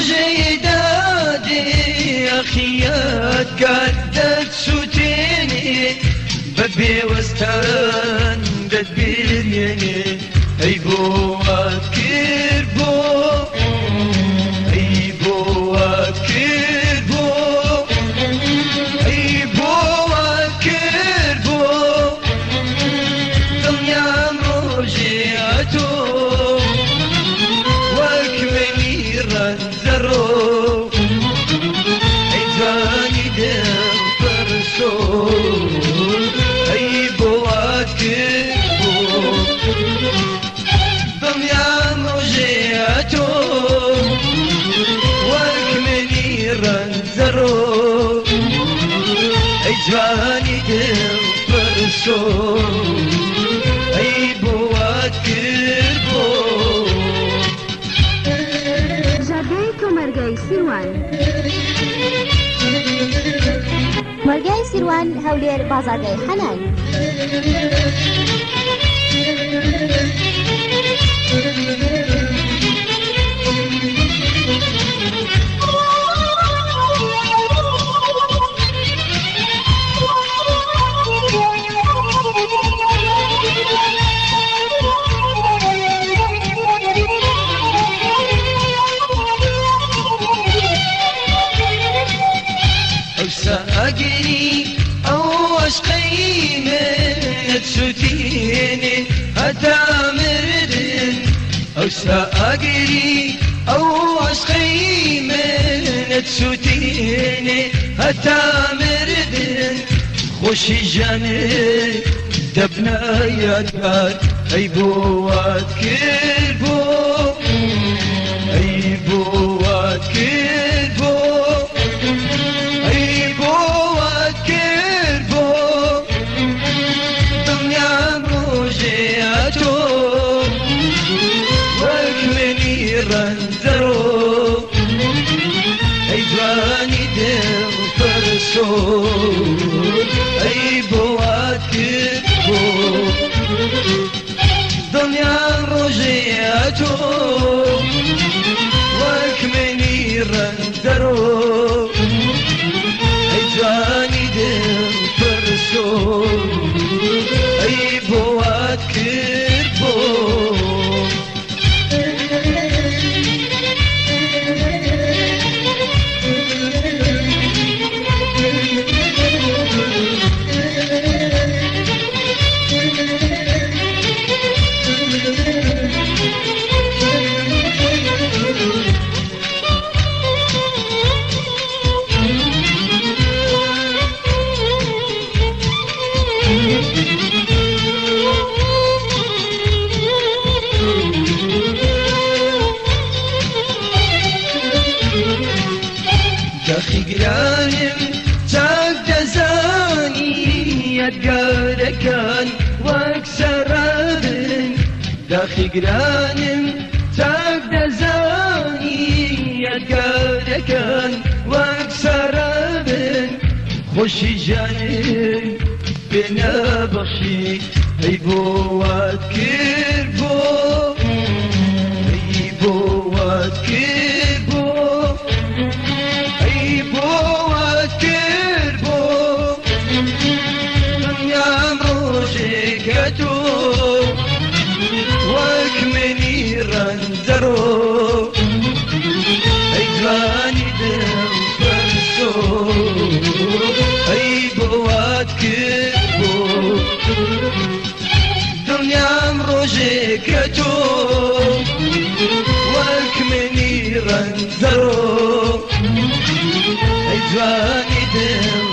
جيدادي أخيات قدت سوتيني ببي وستان دبيريني أي بو أكير بو أي بو أكير بو أي بو أكير بو دنيا مروجياتو وكمني رنزرو عيداني دم فرسو أي بو أكير بو دنيا مروجياتو وكمني رنزرو عيداني دم فرسو أي بو أكير بو مرگای سیروان مرگای سیروان هەولێر بازاڕگای حەنان أجري أو أشقي من تسوتيني هتا مردن أو سأجري أو أشقي من تسوتيني هتا مردن خوشي جاني دبنا يدار أي بوات كربو أي بوات كربو رنزرو أي جواني دم فرسو أي بواتكو دنيا رجياتو وكمني رنزرو أي جواني دم فرسو أي بواتكو دخي قرانم تاك دزاني يتقاركان واكسر ابن دخي قرانم تاك دزاني يتقاركان واكسر ابن خوشي جاني بنا بخشي اي بوات كربو اي بوات كربو وكمني رنزرو أي جواني دم فرسو أي بوات كربو دنيا مروجيكتو وكمني رنزرو أي جواني دم